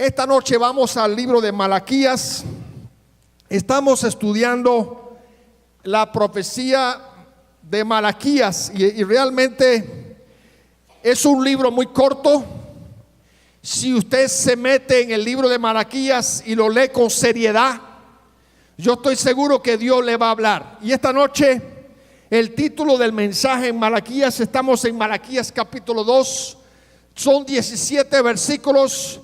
Esta noche vamos al libro de Malaquías. Estamos estudiando la profecía de Malaquías y realmente es un libro muy corto. Si usted se mete en el libro de Malaquías y lo lee con seriedad, yo estoy seguro que Dios le va a hablar. Y esta noche el título del mensaje en Malaquías, estamos en Malaquías capítulo 2, son 17 versículos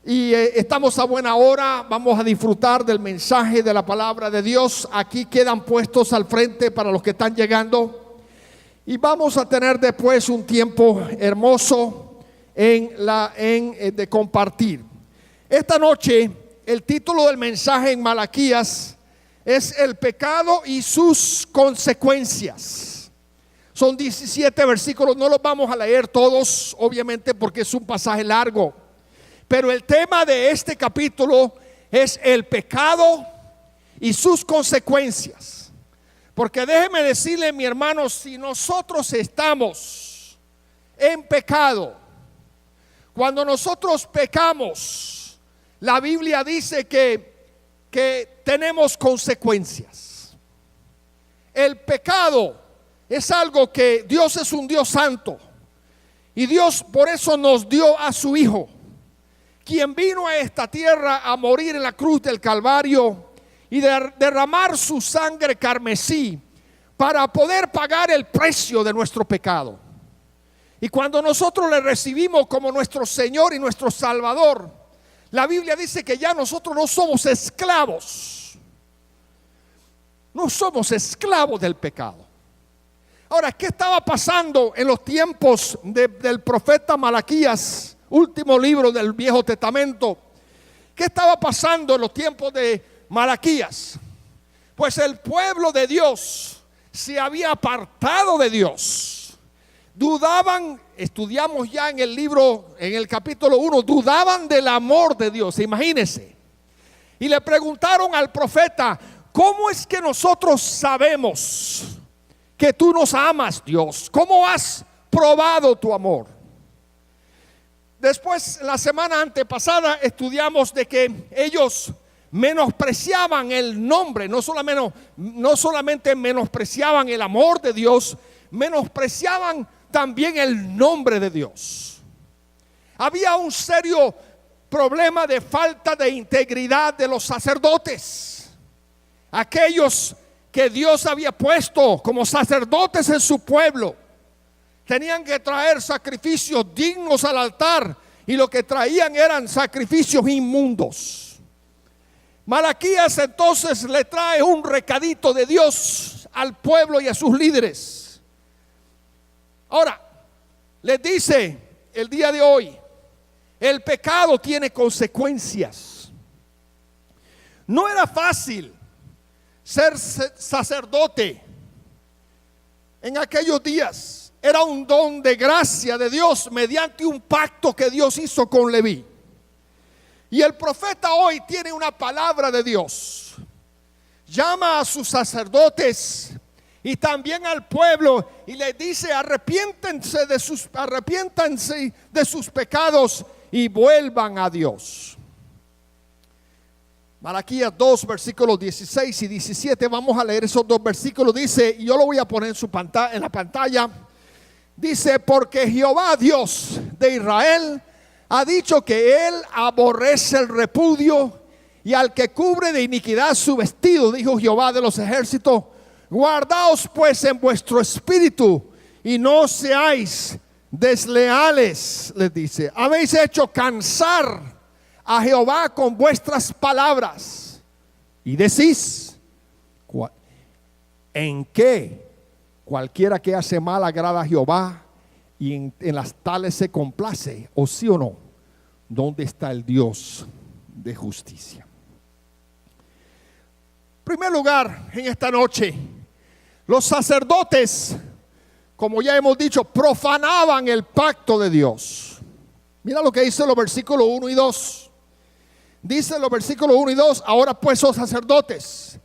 y estamos a buena hora. Vamos a disfrutar del mensaje de la palabra de Dios. Aquí quedan puestos al frente para los que están llegando y vamos a tener después un tiempo hermoso de compartir. Esta noche el título del mensaje en Malaquías es el pecado y sus consecuencias. Son 17 versículos, no los vamos a leer todos, obviamente, porque es un pasaje largo. Pero el tema de este capítulo es el pecado y sus consecuencias. Porque déjeme decirle, mi hermano, si nosotros estamos en pecado, cuando nosotros pecamos, la Biblia dice que tenemos consecuencias. El pecado es algo que Dios es un Dios santo y Dios por eso nos dio a su Hijo, quien vino a esta tierra a morir en la cruz del Calvario y derramar su sangre carmesí para poder pagar el precio de nuestro pecado. Y cuando nosotros le recibimos como nuestro Señor y nuestro Salvador, la Biblia dice que ya nosotros no somos esclavos. No somos esclavos del pecado. Ahora, ¿qué estaba pasando en los tiempos del profeta Malaquías, último libro del Viejo Testamento? ¿Qué estaba pasando en los tiempos de Malaquías? Pues el pueblo de Dios se había apartado de Dios. Dudaban, estudiamos ya en el libro, en el capítulo 1, dudaban del amor de Dios, imagínense. Y le preguntaron al profeta: ¿cómo es que nosotros sabemos que tú nos amas, Dios? ¿Cómo has probado tu amor? Después, la semana antepasada, estudiamos de que ellos menospreciaban el nombre, no solamente menospreciaban el amor de Dios, menospreciaban también el nombre de Dios. Había un serio problema de falta de integridad de los sacerdotes, aquellos que Dios había puesto como sacerdotes en su pueblo. Tenían que traer sacrificios dignos al altar y lo que traían eran sacrificios inmundos. Malaquías entonces le trae un recadito de Dios al pueblo y a sus líderes. Ahora, les dice el día de hoy: el pecado tiene consecuencias. No era fácil ser sacerdote en aquellos días. Era un don de gracia de Dios mediante un pacto que Dios hizo con Leví. Y el profeta hoy tiene una palabra de Dios. Llama a sus sacerdotes y también al pueblo y les dice: arrepiéntanse de sus pecados y vuelvan a Dios. Malaquías 2 versículos 16 y 17. Vamos a leer esos dos versículos. Dice, y yo lo voy a poner en la pantalla. Dice: porque Jehová Dios de Israel ha dicho que él aborrece el repudio y al que cubre de iniquidad su vestido, dijo Jehová de los ejércitos. Guardaos pues en vuestro espíritu y no seáis desleales, les dice. Habéis hecho cansar a Jehová con vuestras palabras y decís: ¿en qué cualquiera que hace mal agrada a Jehová y en las tales se complace? ¿O sí o no? ¿Dónde está el Dios de justicia? En primer lugar, en esta noche, los sacerdotes, como ya hemos dicho, profanaban el pacto de Dios. Mira lo que dice los versículos 1 y 2. Dice los versículos 1 y 2: ahora pues, oh sacerdotes,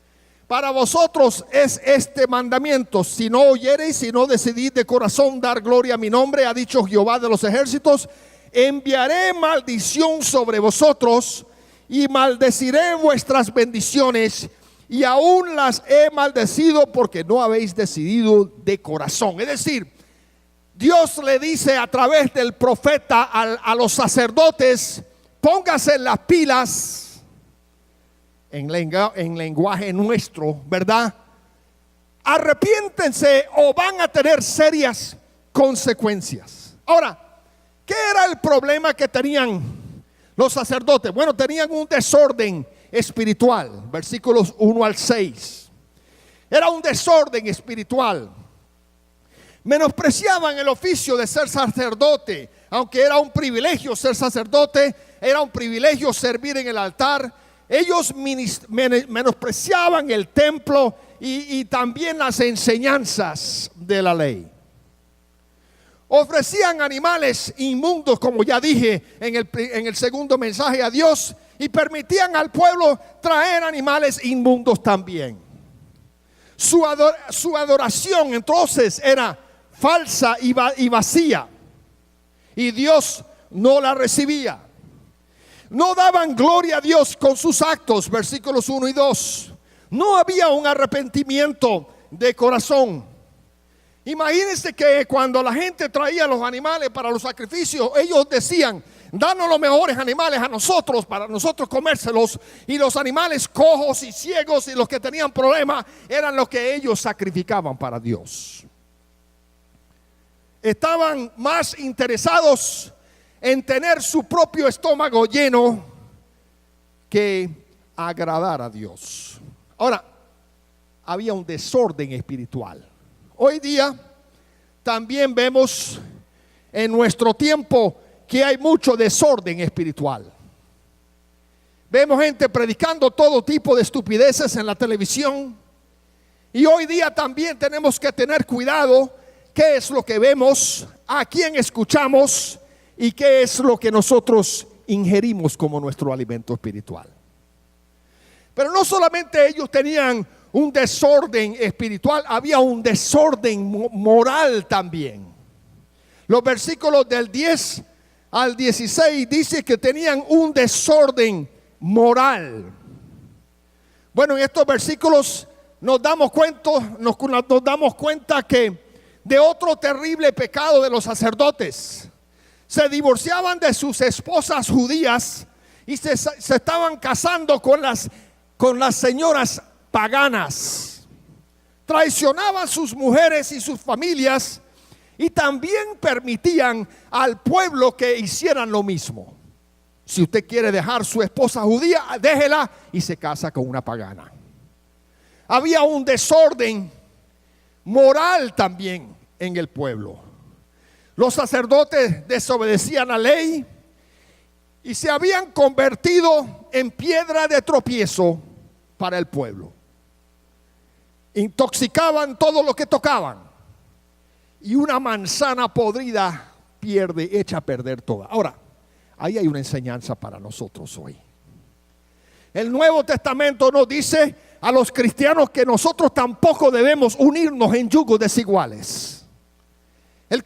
para vosotros es este mandamiento: si no oyereis, si no decidís de corazón dar gloria a mi nombre, ha dicho Jehová de los ejércitos, enviaré maldición sobre vosotros y maldeciré vuestras bendiciones, y aún las he maldecido porque no habéis decidido de corazón. Es decir, Dios le dice a través del profeta a los sacerdotes: pónganse las pilas, en lenguaje nuestro, ¿verdad? Arrepiéntense o van a tener serias consecuencias. Ahora, ¿qué era el problema que tenían los sacerdotes? Bueno, tenían un desorden espiritual, versículos 1 al 6. Era un desorden espiritual. Menospreciaban el oficio de ser sacerdote. Aunque era un privilegio ser sacerdote, era un privilegio servir en el altar, ellos menospreciaban el templo y también las enseñanzas de la ley. Ofrecían animales inmundos, como ya dije en el segundo mensaje a Dios, y permitían al pueblo traer animales inmundos también. Su adoración entonces era falsa y vacía, y Dios no la recibía. No daban gloria a Dios con sus actos, versículos 1 y 2. No había un arrepentimiento de corazón. Imagínense que cuando la gente traía los animales para los sacrificios, ellos decían: danos los mejores animales a nosotros para nosotros comérselos. Y los animales cojos y ciegos y los que tenían problemas eran los que ellos sacrificaban para Dios. Estaban más interesados en tener su propio estómago lleno que agradar a Dios. Ahora, había un desorden espiritual. Hoy día también vemos en nuestro tiempo que hay mucho desorden espiritual. Vemos gente predicando todo tipo de estupideces en la televisión. Y hoy día también tenemos que tener cuidado qué es lo que vemos, a quién escuchamos y qué es lo que nosotros ingerimos como nuestro alimento espiritual. Pero no solamente ellos tenían un desorden espiritual, había un desorden moral también. Los versículos del 10 al 16 dice que tenían un desorden moral. Bueno, en estos versículos nos damos cuenta que de otro terrible pecado de los sacerdotes. Se divorciaban de sus esposas judías y se estaban casando con las señoras paganas. Traicionaban sus mujeres y sus familias, y también permitían al pueblo que hicieran lo mismo. Si usted quiere dejar su esposa judía, déjela y se casa con una pagana. Había un desorden moral también en el pueblo. Los sacerdotes desobedecían la ley y se habían convertido en piedra de tropiezo para el pueblo. Intoxicaban todo lo que tocaban, y una manzana podrida echa a perder toda. Ahora, ahí hay una enseñanza para nosotros hoy. El Nuevo Testamento nos dice a los cristianos que nosotros tampoco debemos unirnos en yugos desiguales. El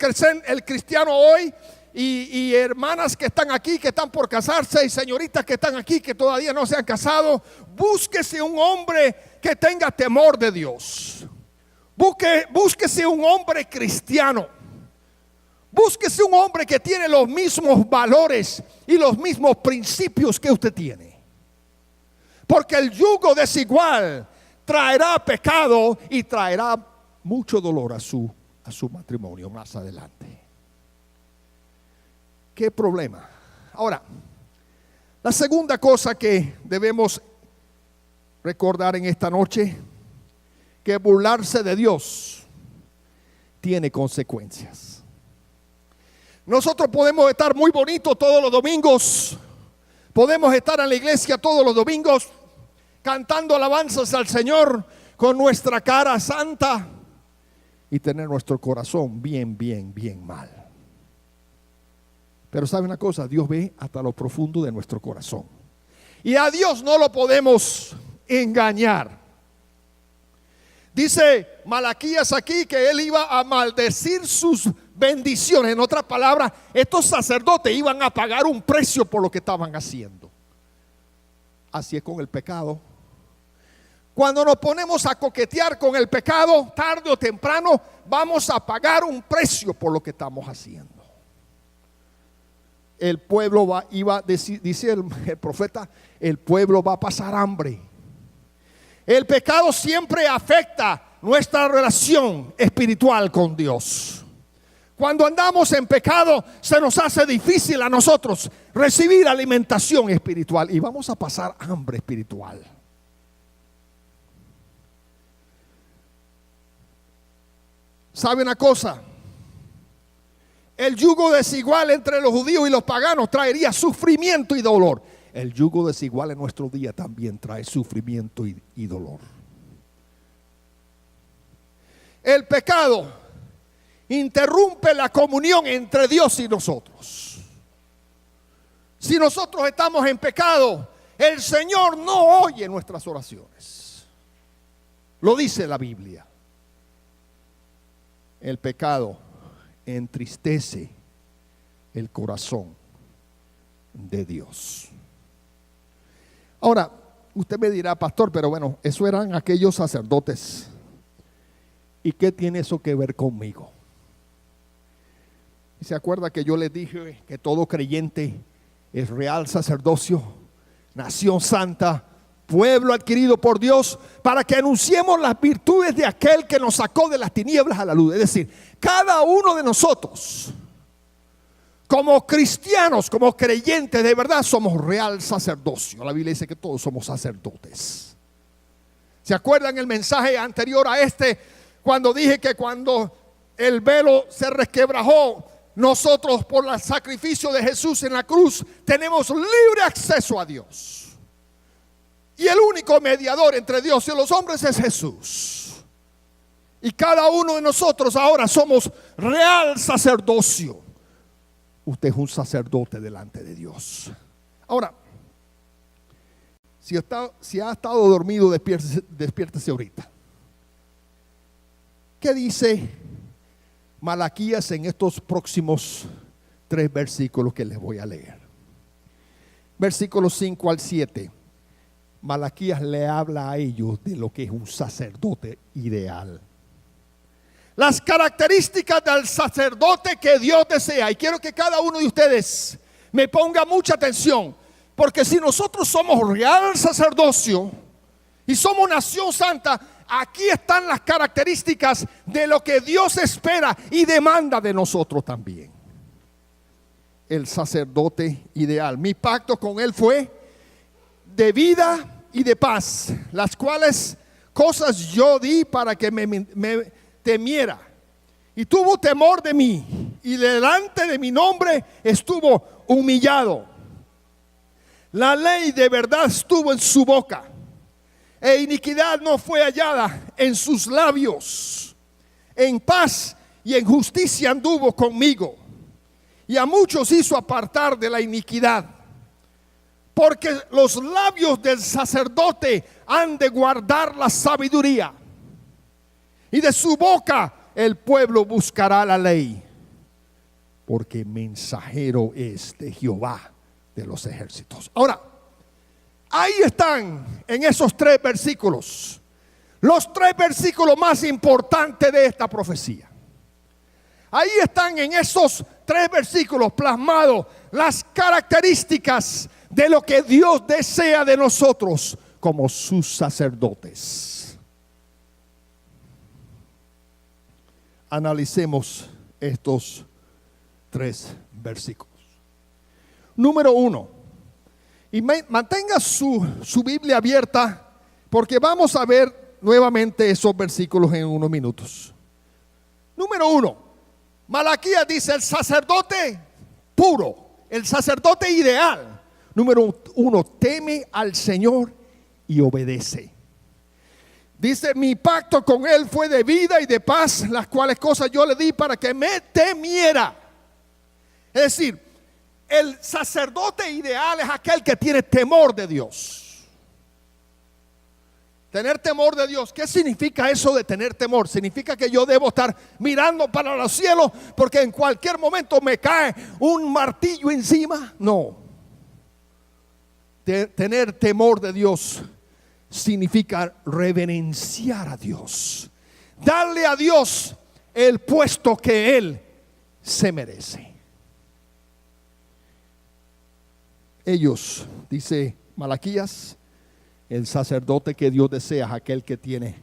cristiano hoy y hermanas que están aquí, que están por casarse, y señoritas que están aquí que todavía no se han casado, búsquese un hombre que tenga temor de Dios. Búsquese un hombre cristiano. Búsquese un hombre que tiene los mismos valores y los mismos principios que usted tiene. Porque el yugo desigual traerá pecado y traerá mucho dolor a su matrimonio más adelante. ¿Qué problema? Ahora, la segunda cosa que debemos recordar en esta noche, que burlarse de Dios tiene consecuencias. Nosotros podemos estar muy bonitos todos los domingos, podemos estar en la iglesia todos los domingos cantando alabanzas al Señor con nuestra cara santa y tener nuestro corazón bien mal. Pero ¿sabe una cosa? Dios ve hasta lo profundo de nuestro corazón, y a Dios no lo podemos engañar. Dice Malaquías aquí que él iba a maldecir sus bendiciones. En otras palabras, estos sacerdotes iban a pagar un precio por lo que estaban haciendo. Así es con el pecado. Cuando nos ponemos a coquetear con el pecado, tarde o temprano vamos a pagar un precio por lo que estamos haciendo. El pueblo dice el profeta, el pueblo va a pasar hambre. El pecado siempre afecta nuestra relación espiritual con Dios. Cuando andamos en pecado, se nos hace difícil a nosotros recibir alimentación espiritual y vamos a pasar hambre espiritual. ¿Sabe una cosa? El yugo desigual entre los judíos y los paganos traería sufrimiento y dolor. El yugo desigual en nuestro día también trae sufrimiento y dolor. El pecado interrumpe la comunión entre Dios y nosotros. Si nosotros estamos en pecado, el Señor no oye nuestras oraciones. Lo dice la Biblia. El pecado entristece el corazón de Dios. Ahora, usted me dirá, pastor, pero bueno, eso eran aquellos sacerdotes. ¿Y qué tiene eso que ver conmigo? ¿Se acuerda que yo les dije que todo creyente es real sacerdocio, nación santa, pueblo adquirido por Dios, para que anunciemos las virtudes de aquel que nos sacó de las tinieblas a la luz? Es decir, cada uno de nosotros, como cristianos, como creyentes de verdad, somos real sacerdocio. La Biblia dice que todos somos sacerdotes. ¿Se acuerdan el mensaje anterior a este, cuando dije que cuando el velo se resquebrajó, nosotros por el sacrificio de Jesús en la cruz tenemos libre acceso a Dios? Y el único mediador entre Dios y los hombres es Jesús. Y cada uno de nosotros ahora somos real sacerdocio. Usted es un sacerdote delante de Dios. Ahora, si ha estado dormido, despiértese ahorita. ¿Qué dice Malaquías en estos próximos 3 versículos que les voy a leer? Versículos 5 al 7. Malaquías le habla a ellos de lo que es un sacerdote ideal. Las características del sacerdote que Dios desea. Y quiero que cada uno de ustedes me ponga mucha atención, porque si nosotros somos real sacerdocio y somos nación santa, aquí están las características de lo que Dios espera y demanda de nosotros también. El sacerdote ideal. Mi pacto con él fue de vida y de paz, las cuales cosas yo di para que me temiera, y tuvo temor de mí, y delante de mi nombre estuvo humillado. La ley de verdad estuvo en su boca, e iniquidad no fue hallada en sus labios. En paz y en justicia anduvo conmigo, y a muchos hizo apartar de la iniquidad. Porque los labios del sacerdote han de guardar la sabiduría, y de su boca el pueblo buscará la ley, porque mensajero es de Jehová de los ejércitos. Ahora, ahí están en esos 3 versículos, los 3 versículos más importantes de esta profecía. Ahí están en esos 3 versículos plasmados las características de lo que Dios desea de nosotros como sus sacerdotes. Analicemos estos 3 versículos. Número 1. Y mantenga su Biblia abierta, porque vamos a ver nuevamente esos versículos en unos minutos. Número 1. Malaquías dice el sacerdote puro, el sacerdote ideal. Número 1, teme al Señor y obedece. Dice, mi pacto con él fue de vida y de paz, las cuales cosas yo le di para que me temiera. Es decir, el sacerdote ideal es aquel que tiene temor de Dios. Tener temor de Dios. ¿Qué significa eso de tener temor? Significa que yo debo estar mirando para los cielos porque en cualquier momento me cae un martillo encima. No. Tener temor de Dios significa reverenciar a Dios. Darle a Dios el puesto que Él se merece. Ellos, dice Malaquías, el sacerdote que Dios desea es aquel que tiene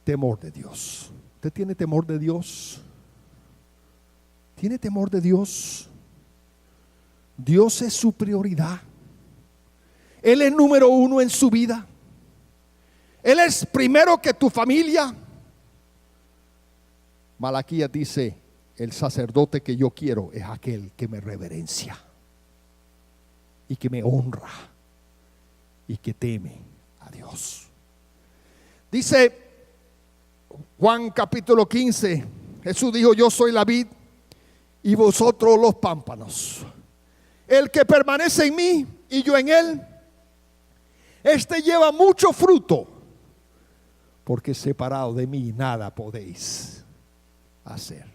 temor de Dios. ¿Usted tiene temor de Dios? ¿Tiene temor de Dios? Dios es su prioridad. Él es número uno en su vida. Él es primero que tu familia. Malaquías dice, el sacerdote que yo quiero es aquel que me reverencia y que me honra y que teme a Dios. Dice Juan capítulo 15, Jesús dijo, yo soy la vid y vosotros los pámpanos. El que permanece en mí y yo en él, este lleva mucho fruto, porque separado de mí nada podéis hacer.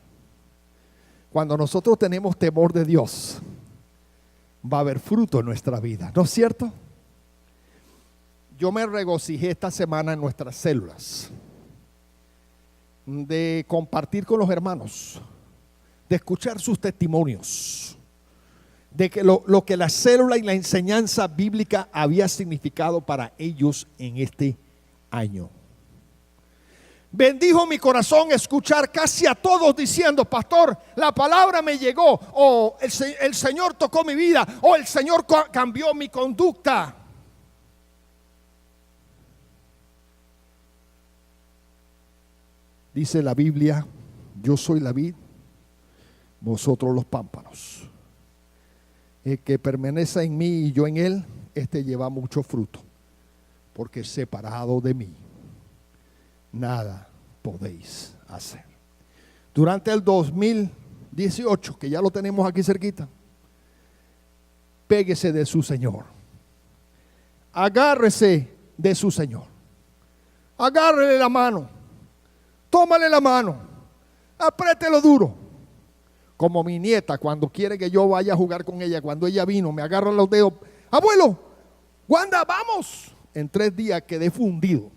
Cuando nosotros tenemos temor de Dios, va a haber fruto en nuestra vida, ¿no es cierto? Yo me regocijé esta semana en nuestras células de compartir con los hermanos, de escuchar sus testimonios, de que lo que la célula y la enseñanza bíblica había significado para ellos en este año. Bendijo mi corazón escuchar casi a todos diciendo, pastor, la palabra me llegó, o el Señor tocó mi vida, o el Señor cambió mi conducta. Dice la Biblia, yo soy la vid, vosotros los pámpanos. El que permanece en mí y yo en él, este lleva mucho fruto, porque separado de mí nada podéis hacer. Durante el 2018, que ya lo tenemos aquí cerquita, péguese de su Señor, agárrese de su Señor, agárrele la mano, tómale la mano, apriételo duro. Como mi nieta, cuando quiere que yo vaya a jugar con ella, cuando ella vino, me agarra los dedos, abuelo, Wanda, vamos. En 3 días quedé fundido,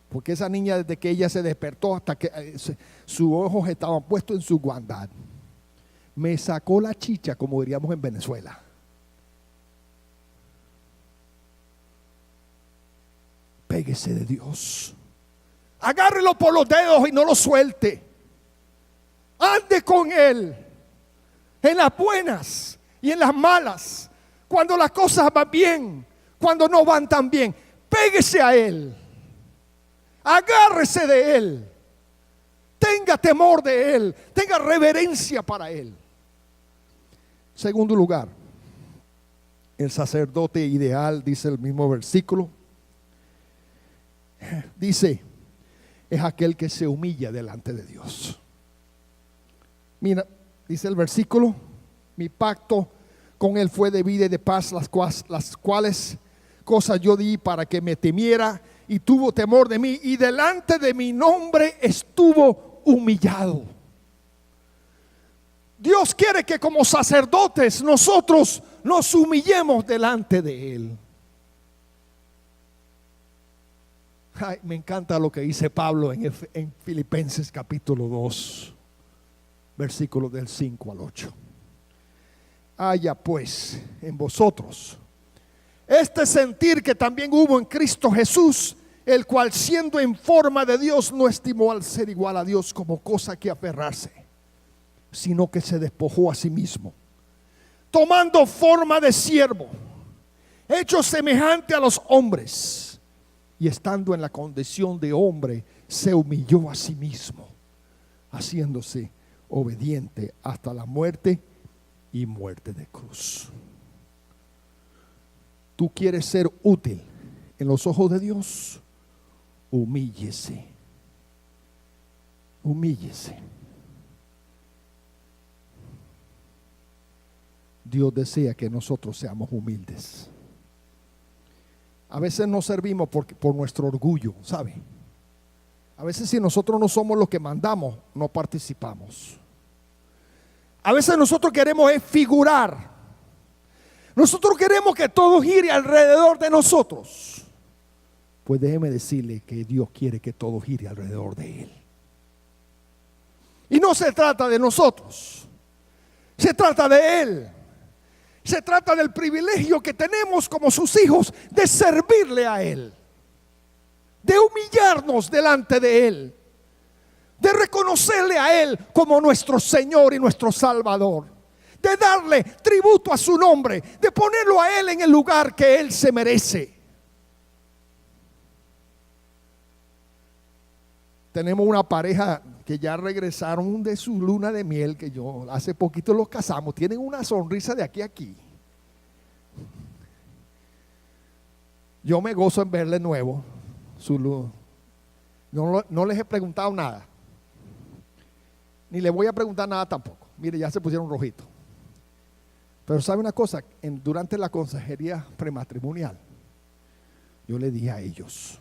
porque esa niña, desde que ella se despertó hasta que sus ojos estaban puestos en su guandad, me sacó la chicha, como diríamos en Venezuela. Péguese de Dios, agárrelo por los dedos y no lo suelte. Ande con Él en las buenas y en las malas, cuando las cosas van bien, cuando no van tan bien. Péguese a Él, agárrese de Él, tenga temor de Él, tenga reverencia para Él. Segundo lugar, el sacerdote ideal, dice el mismo versículo, dice, es aquel que se humilla delante de Dios. Mira, dice el versículo, mi pacto con él fue de vida y de paz, las cuales cosas yo di para que me temiera y tuvo temor de mí, y delante de mi nombre estuvo humillado. Dios quiere que como sacerdotes nosotros nos humillemos delante de Él. Ay, me encanta lo que dice Pablo en Filipenses capítulo 2. Versículos del 5 al 8. Haya pues en vosotros este sentir que también hubo en Cristo Jesús, el cual siendo en forma de Dios no estimó al ser igual a Dios como cosa que aferrarse, sino que se despojó a sí mismo, tomando forma de siervo, hecho semejante a los hombres, y estando en la condición de hombre, se humilló a sí mismo, haciéndose obediente hasta la muerte y muerte de cruz. ¿Tú quieres ser útil en los ojos de Dios? Humíllese. Humíllese. Dios desea que nosotros seamos humildes. A veces no servimos por nuestro orgullo, ¿sabe? A veces si nosotros no somos los que mandamos, no participamos. A veces nosotros queremos figurar. Nosotros queremos que todo gire alrededor de nosotros. Pues déjeme decirle que Dios quiere que todo gire alrededor de Él. Y no se trata de nosotros, se trata de Él. Se trata del privilegio que tenemos como sus hijos de servirle a Él, de humillarnos delante de Él, de reconocerle a Él como nuestro Señor y nuestro Salvador, de darle tributo a su nombre, de ponerlo a Él en el lugar que Él se merece. Tenemos una pareja que ya regresaron de su luna de miel, que yo hace poquito los casamos. Tienen una sonrisa de aquí a aquí. Yo me gozo en verle nuevo. No les he preguntado nada. Ni le voy a preguntar nada tampoco. Mire, ya se pusieron rojitos. Pero sabe una cosa, durante la consejería prematrimonial, yo le dije a ellos: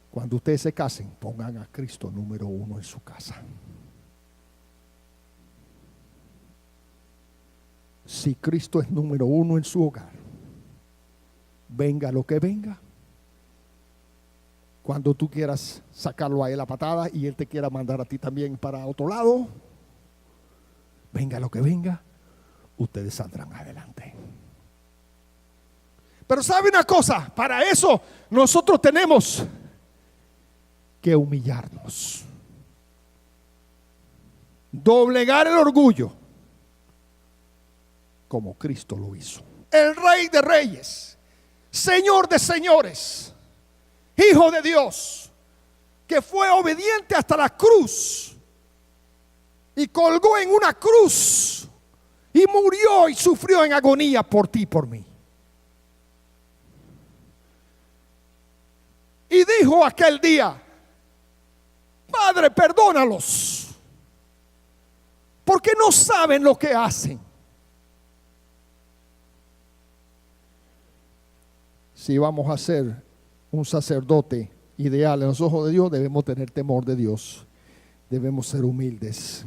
cuando ustedes se casen, pongan a Cristo número 1 en su casa. Si Cristo es número 1 en su hogar, venga lo que venga, cuando tú quieras sacarlo a él a patada y él te quiera mandar a ti también para otro lado, venga lo que venga, ustedes saldrán adelante. Pero ¿sabe una cosa? Para eso nosotros tenemos que humillarnos, doblegar el orgullo como Cristo lo hizo. El Rey de Reyes, Señor de señores, Hijo de Dios, que fue obediente hasta la cruz y colgó en una cruz y murió y sufrió en agonía por ti y por mí. Y dijo aquel día: Padre, perdónalos, porque no saben lo que hacen. Si vamos a ser un sacerdote ideal en los ojos de Dios, debemos tener temor de Dios, debemos ser humildes.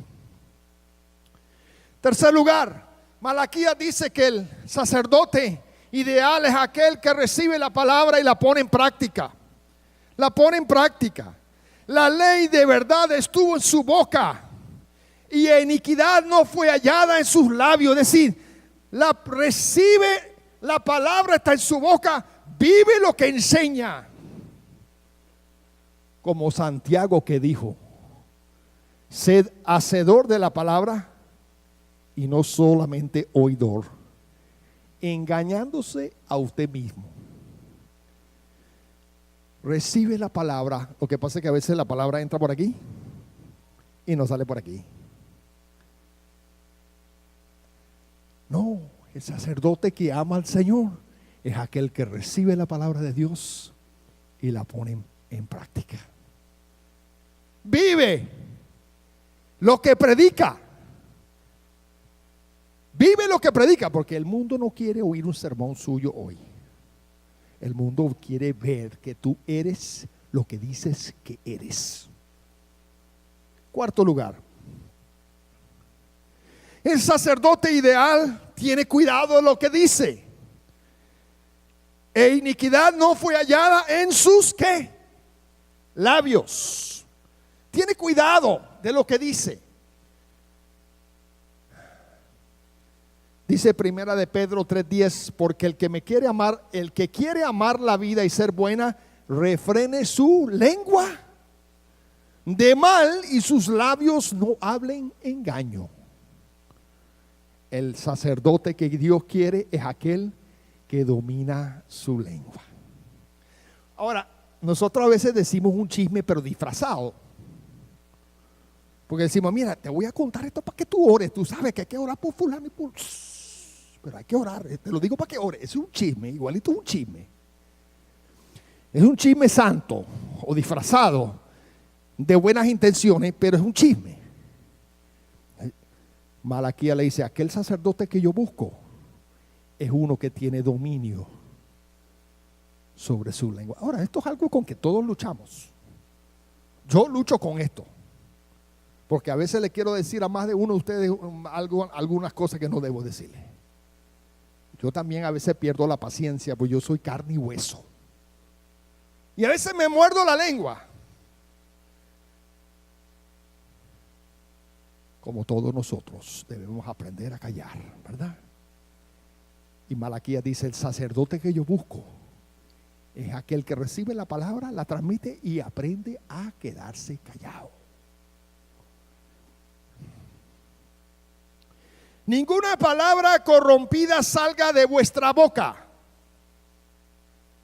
Tercer lugar, Malaquías dice que el sacerdote ideal es aquel que recibe la palabra y la pone en práctica. La pone en práctica. La ley de verdad estuvo en su boca y iniquidad no fue hallada en sus labios. Es decir, recibe la palabra, está en su boca, vive lo que enseña. Como Santiago, que dijo: sed hacedor de la palabra y no solamente oidor, engañándose a usted mismo. Recibe la palabra. Lo que pasa es que a veces la palabra entra por aquí y no sale por aquí. No, el sacerdote que ama al Señor es aquel que recibe la palabra de Dios y la pone en práctica. Vive lo que predica. Vive lo que predica, porque el mundo no quiere oír un sermón suyo hoy. El mundo quiere ver que tú eres lo que dices que eres. Cuarto lugar, el sacerdote ideal tiene cuidado de lo que dice. E iniquidad no fue hallada en sus ¿qué? Labios. Tiene cuidado de lo que dice. Dice Primera de Pedro 3:10: porque el que quiere amar la vida y ser buena, refrene su lengua de mal y sus labios no hablen engaño. El sacerdote que Dios quiere es aquel que domina su lengua. Ahora, nosotros a veces decimos un chisme pero disfrazado. Porque decimos: mira, te voy a contar esto para que tú ores. Tú sabes que hay que orar por fulano y por... Pero hay que orar, te lo digo para que ores. Es un chisme, igualito un chisme. Es un chisme santo o disfrazado de buenas intenciones, pero es un chisme. Malaquías le dice: aquel sacerdote que yo busco es uno que tiene dominio sobre su lengua. Ahora, esto es algo con que todos luchamos. Yo lucho con esto, porque a veces le quiero decir a más de uno de ustedes algunas cosas que no debo decirle. Yo también a veces pierdo la paciencia, pues yo soy carne y hueso. Y a veces me muerdo la lengua. Como todos nosotros debemos aprender a callar, ¿verdad? Y Malaquías dice: el sacerdote que yo busco es aquel que recibe la palabra, la transmite y aprende a quedarse callado. Ninguna palabra corrompida salga de vuestra boca,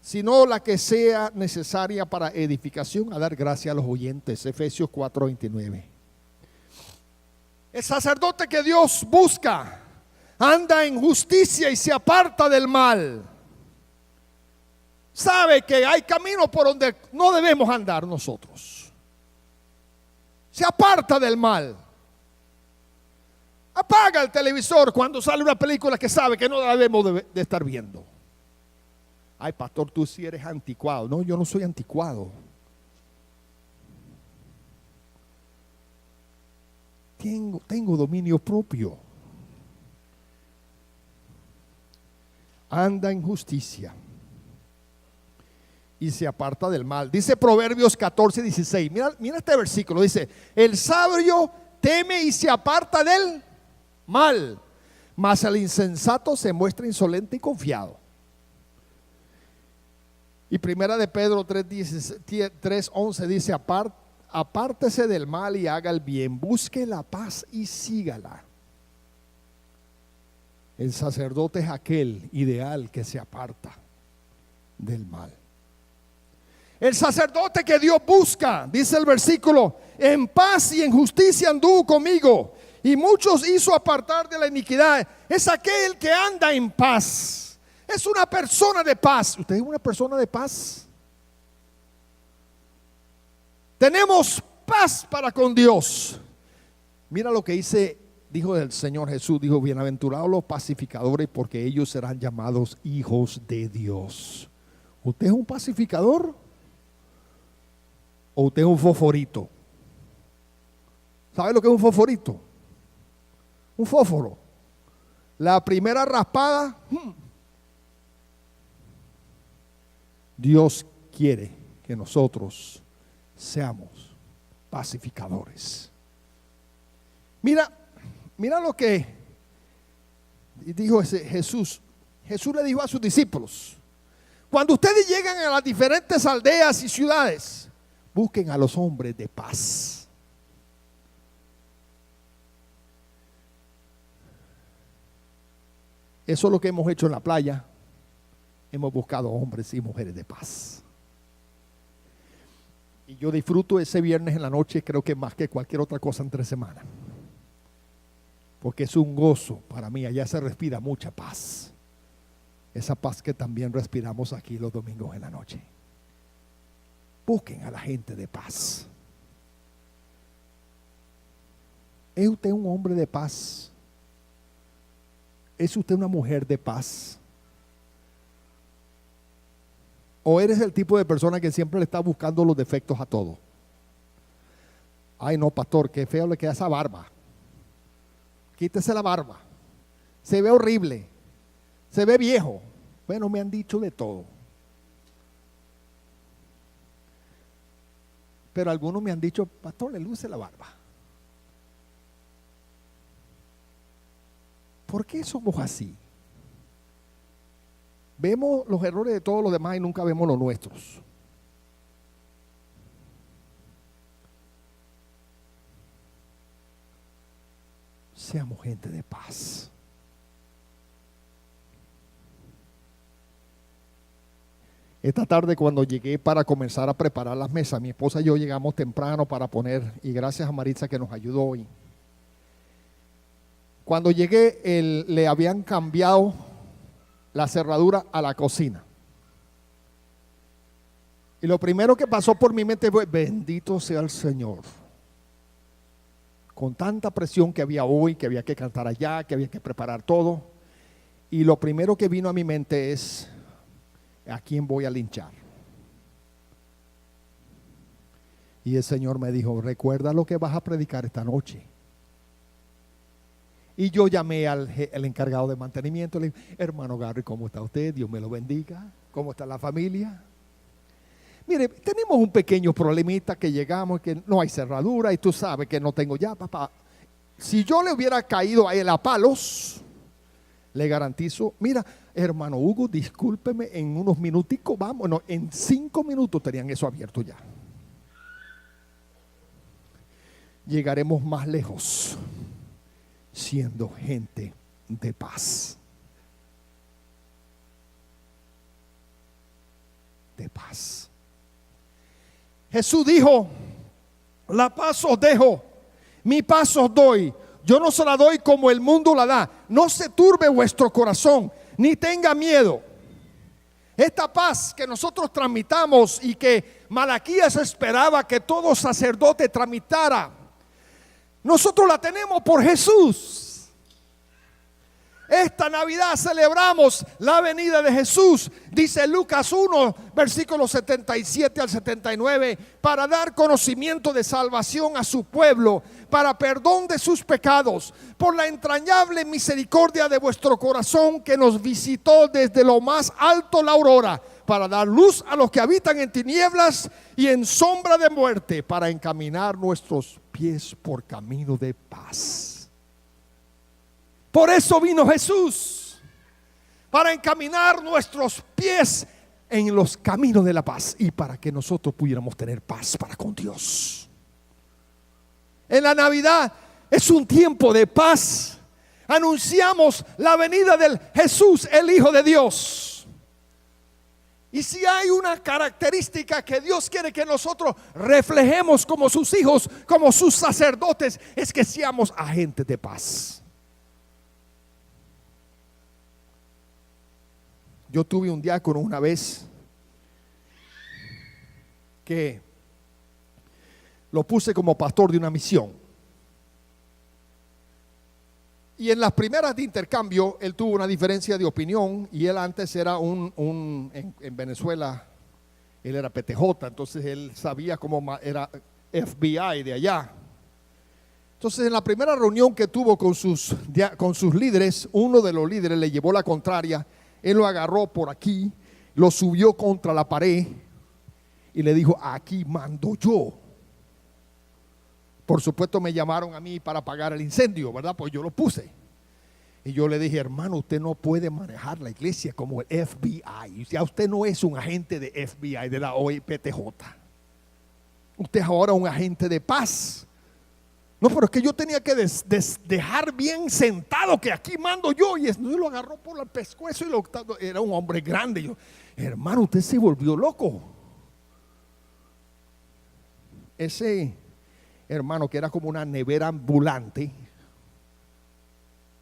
sino la que sea necesaria para edificación, a dar gracia a los oyentes. Efesios 4:29. El sacerdote que Dios busca anda en justicia y se aparta del mal. Sabe que hay caminos por donde no debemos andar nosotros. Se aparta del mal. Apaga el televisor cuando sale una película que sabe que no debemos de estar viendo. Ay, pastor, tú sí eres anticuado. No, yo no soy anticuado. Tengo dominio propio. Anda en justicia y se aparta del mal. Dice Proverbios 14:16. Mira este versículo. Dice: el sabio teme y se aparta del mal, mas el insensato se muestra insolente y confiado. Y primera de Pedro 3:11 dice: apártese del mal y haga el bien, busque la paz y sígala. El sacerdote es aquel ideal que se aparta del mal. El sacerdote que Dios busca, dice el versículo: en paz y en justicia anduvo conmigo, y muchos hizo apartar de la iniquidad. Es aquel que anda en paz. Es una persona de paz. ¿Usted es una persona de paz? Tenemos paz para con Dios. Mira lo que dijo el Señor Jesús. Dijo: bienaventurados los pacificadores, porque ellos serán llamados hijos de Dios. ¿Usted es un pacificador o usted es un fosforito? ¿Sabe lo que es un fosforito? Un fósforo. La primera raspada, Dios quiere que nosotros seamos pacificadores. Mira lo que dijo Jesús. Jesús le dijo a sus discípulos: cuando ustedes llegan a las diferentes aldeas y ciudades, busquen a los hombres de paz. Eso es lo que hemos hecho en la playa. Hemos buscado hombres y mujeres de paz. Y yo disfruto ese viernes en la noche, creo que más que cualquier otra cosa entre semana, porque es un gozo para mí. Allá se respira mucha paz. Esa paz que también respiramos aquí los domingos en la noche. Busquen a la gente de paz. ¿Es usted un hombre de paz? ¿Es usted una mujer de paz? ¿O eres el tipo de persona que siempre le está buscando los defectos a todo? Ay, no, pastor, qué feo le queda esa barba. Quítese la barba. Se ve horrible. Se ve viejo. Bueno, me han dicho de todo. Pero algunos me han dicho: pastor, le luce la barba. ¿Por qué somos así? Vemos los errores de todos los demás y nunca vemos los nuestros. Seamos gente de paz. Esta tarde, cuando llegué para comenzar a preparar las mesas, mi esposa y yo llegamos temprano para poner, y gracias a Maritza que nos ayudó hoy. Cuando llegué, le habían cambiado la cerradura a la cocina. Y lo primero que pasó por mi mente fue: bendito sea el Señor. Con tanta presión que había hoy, que había que cantar allá, que había que preparar todo. Y lo primero que vino a mi mente es: ¿a quién voy a linchar? Y el Señor me dijo, recuerda lo que vas a predicar esta noche. Y yo llamé al encargado de mantenimiento. Le dije, hermano Gary, ¿cómo está usted? Dios me lo bendiga. ¿Cómo está la familia? Mire, tenemos un pequeño problemita que llegamos, que no hay cerradura y tú sabes que no tengo ya, papá. Si yo le hubiera caído a él a palos, le garantizo, mira, hermano Hugo, discúlpeme, en unos minuticos, vámonos, en 5 minutos tenían eso abierto ya. Llegaremos más lejos siendo gente de paz. De paz. Jesús dijo, la paz os dejo, mi paz os doy. Yo no se la doy como el mundo la da. No se turbe vuestro corazón, ni tenga miedo. Esta paz que nosotros tramitamos y que Malaquías esperaba que todo sacerdote tramitara, nosotros la tenemos por Jesús. Esta Navidad celebramos la venida de Jesús, dice Lucas 1, versículos 77 al 79, para dar conocimiento de salvación a su pueblo, para perdón de sus pecados, por la entrañable misericordia de vuestro corazón que nos visitó desde lo más alto la aurora, para dar luz a los que habitan en tinieblas y en sombra de muerte, para encaminar nuestros pies por camino de paz. Por eso vino Jesús, para encaminar nuestros pies en los caminos de la paz y para que nosotros pudiéramos tener paz para con Dios. En la Navidad es un tiempo de paz. Anunciamos la venida del Jesús, el Hijo de Dios. Y si hay una característica que Dios quiere que nosotros reflejemos como sus hijos, como sus sacerdotes, es que seamos agentes de paz. Yo tuve un diácono una vez que lo puse como pastor de una misión. Y en las primeras de intercambio, él tuvo una diferencia de opinión. Y él antes era en Venezuela, él era PTJ, entonces él sabía cómo era FBI de allá. Entonces en la primera reunión que tuvo con sus líderes, uno de los líderes le llevó la contraria. Él lo agarró por aquí, lo subió contra la pared y le dijo, aquí mando yo. Por supuesto me llamaron a mí para apagar el incendio, ¿verdad? Pues yo lo puse. Y yo le dije, hermano, usted no puede manejar la iglesia como el FBI. Ya usted no es un agente de FBI, de la OIPTJ. Usted es ahora un agente de paz. No, pero es que yo tenía que dejar bien sentado que aquí mando yo. Y no, lo agarró por el pescuezo y era un hombre grande. Yo, hermano, usted se volvió loco. Ese hermano que era como una nevera ambulante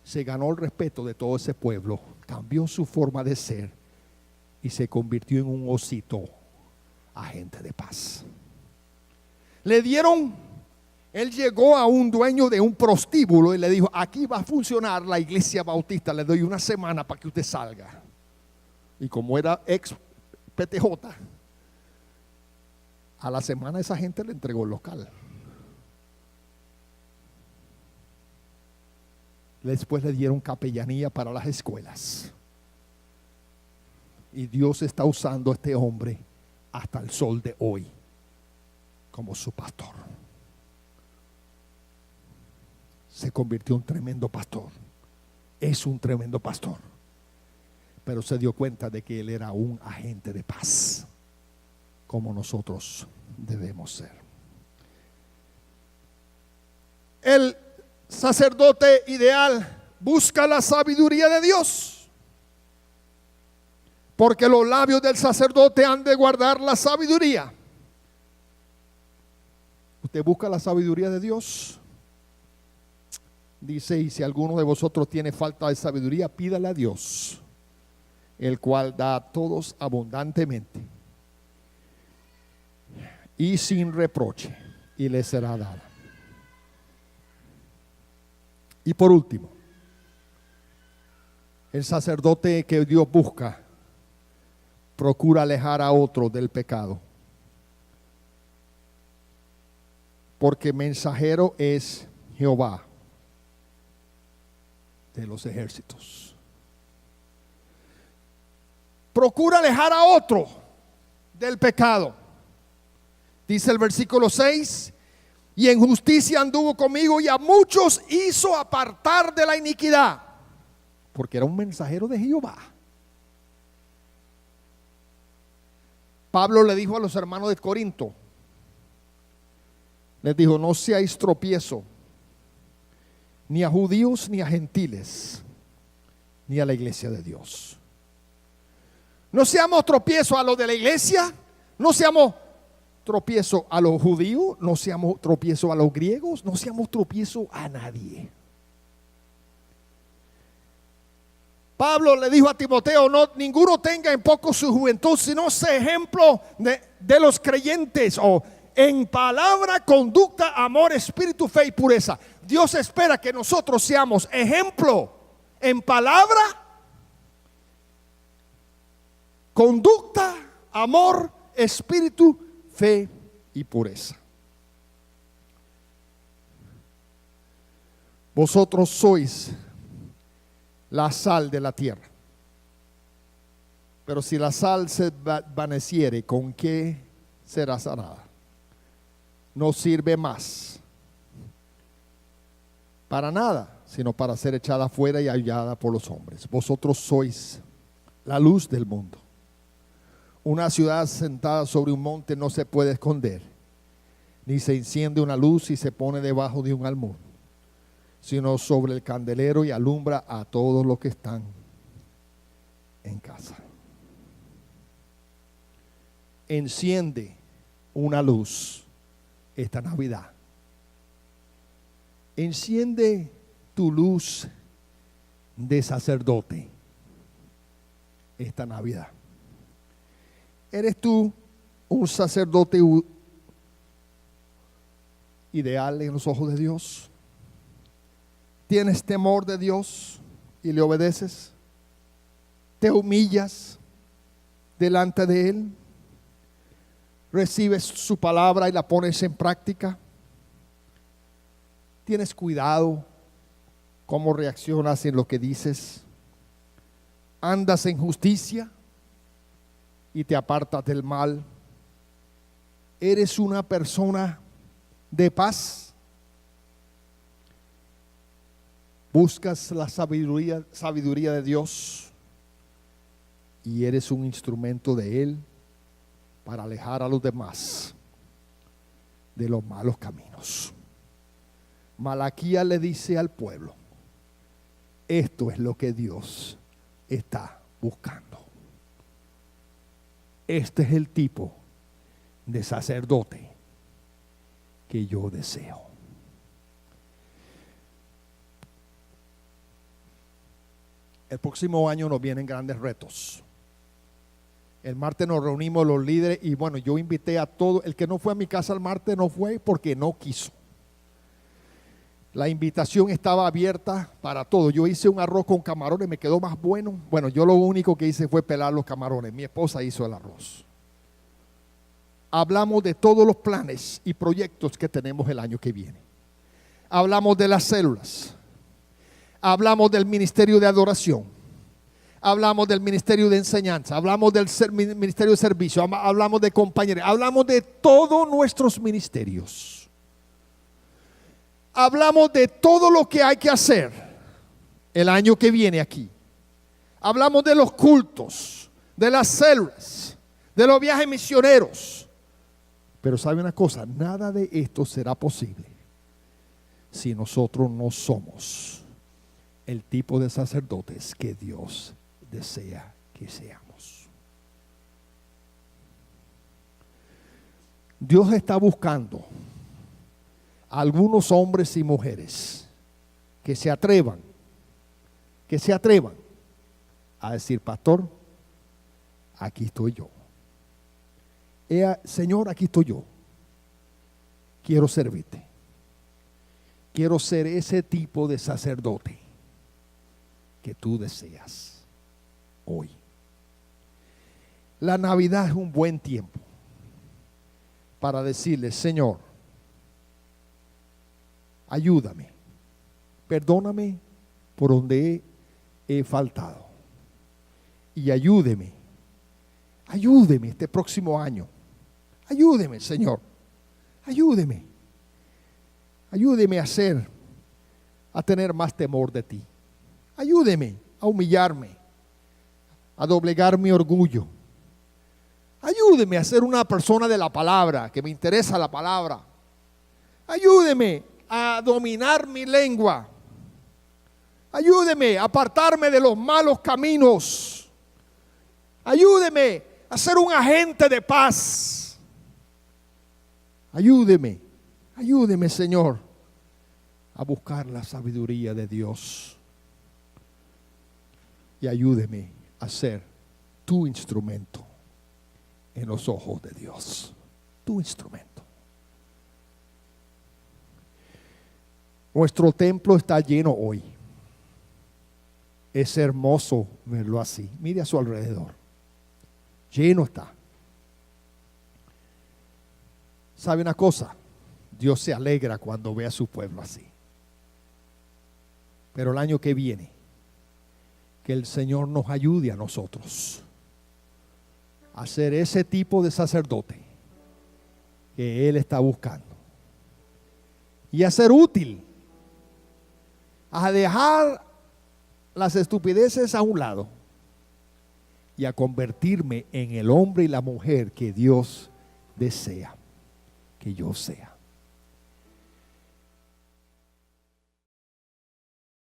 se ganó el respeto de todo ese pueblo, cambió su forma de ser y se convirtió en un osito, agente de paz. Él llegó a un dueño de un prostíbulo y le dijo, aquí va a funcionar la iglesia bautista, le doy una semana para que usted salga. Y como era ex PTJ, a la semana esa gente le entregó el local. Después le dieron capellanía para las escuelas. Y Dios está usando a este hombre hasta el sol de hoy como su pastor. Se convirtió en un tremendo pastor. Es un tremendo pastor. Pero se dio cuenta de que él era un agente de paz, como nosotros debemos ser. El sacerdote ideal busca la sabiduría de Dios, porque los labios del sacerdote han de guardar la sabiduría. ¿Usted busca la sabiduría de Dios? Dice, y si alguno de vosotros tiene falta de sabiduría, pídale a Dios, el cual da a todos abundantemente y sin reproche, y le será dada. Y por último, el sacerdote que Dios busca procura alejar a otro del pecado, porque mensajero es Jehová de los ejércitos. Procura alejar a otro del pecado. Dice el versículo 6: y en justicia anduvo conmigo, y a muchos hizo apartar de la iniquidad, porque era un mensajero de Jehová. Pablo le dijo a los hermanos de Corinto, les dijo: no seáis tropiezo ni a judíos ni a gentiles, ni a la iglesia de Dios. No seamos tropiezo a los de la iglesia, no seamos tropiezo a los judíos, no seamos tropiezo a los griegos, no seamos tropiezo a nadie. Pablo le dijo a Timoteo: no, ninguno tenga en poco su juventud, sino sea ejemplo de los creyentes, o en palabra, conducta, amor, espíritu, fe y pureza. Dios espera que nosotros seamos ejemplo en palabra, conducta, amor, espíritu, fe y pureza. Vosotros sois la sal de la tierra. Pero si la sal se vaneciere, ¿con qué será salada? No sirve más para nada, sino para ser echada fuera y hallada por los hombres. Vosotros sois la luz del mundo. Una ciudad sentada sobre un monte no se puede esconder, ni se enciende una luz y se pone debajo de un almud, sino sobre el candelero, y alumbra a todos los que están en casa. Enciende una luz esta Navidad. Enciende tu luz de sacerdote esta Navidad. ¿Eres tú un sacerdote ideal en los ojos de Dios? ¿Tienes temor de Dios y le obedeces? ¿Te humillas delante de Él? ¿Recibes su palabra y la pones en práctica? ¿Tienes cuidado cómo reaccionas en lo que dices? ¿Andas en justicia y te apartas del mal? ¿Eres una persona de paz? ¿Buscas la sabiduría de Dios y eres un instrumento de Él para alejar a los demás de los malos caminos? Malaquías le dice al pueblo: esto es lo que Dios está buscando. Este es el tipo de sacerdote que yo deseo. El próximo año nos vienen grandes retos. El martes nos reunimos los líderes y bueno, yo invité a todo. El que no fue a mi casa el martes no fue porque no quiso. La invitación estaba abierta para todo. Yo hice un arroz con camarones, me quedó más bueno. Bueno, yo lo único que hice fue pelar los camarones. Mi esposa hizo el arroz. Hablamos de todos los planes y proyectos que tenemos el año que viene. Hablamos de las células. Hablamos del ministerio de adoración. Hablamos del ministerio de enseñanza. Hablamos del ministerio de servicio. Hablamos de compañeros. Hablamos de todos nuestros ministerios. Hablamos de todo lo que hay que hacer el año que viene aquí. Hablamos de los cultos, de las células, de los viajes misioneros. Pero sabe una cosa, nada de esto será posible si nosotros no somos el tipo de sacerdotes que Dios desea que seamos. Dios está buscando a algunos hombres y mujeres que se atrevan a decir: pastor, aquí estoy yo. Señor, aquí estoy yo. Quiero servirte. Quiero ser ese tipo de sacerdote que tú deseas hoy. La Navidad es un buen tiempo para decirle: Señor, ayúdame, perdóname por donde he faltado, y ayúdeme este próximo año. Ayúdeme, Señor, ayúdeme a tener más temor de ti. Ayúdeme a humillarme, a doblegar mi orgullo. Ayúdeme a ser una persona de la palabra, que me interesa la palabra. Ayúdeme a dominar mi lengua. Ayúdeme a apartarme de los malos caminos. Ayúdeme a ser un agente de paz. Ayúdeme, Señor, a buscar la sabiduría de Dios. Y ayúdeme a ser tu instrumento en los ojos de Dios. Tu instrumento. Nuestro templo está lleno hoy. Es hermoso verlo así. Mire a su alrededor. Lleno está. ¿Sabe una cosa? Dios se alegra cuando ve a su pueblo así. Pero el año que viene, que el Señor nos ayude a nosotros a ser ese tipo de sacerdote que Él está buscando, y a ser útil, a dejar las estupideces a un lado y a convertirme en el hombre y la mujer que Dios desea que yo sea.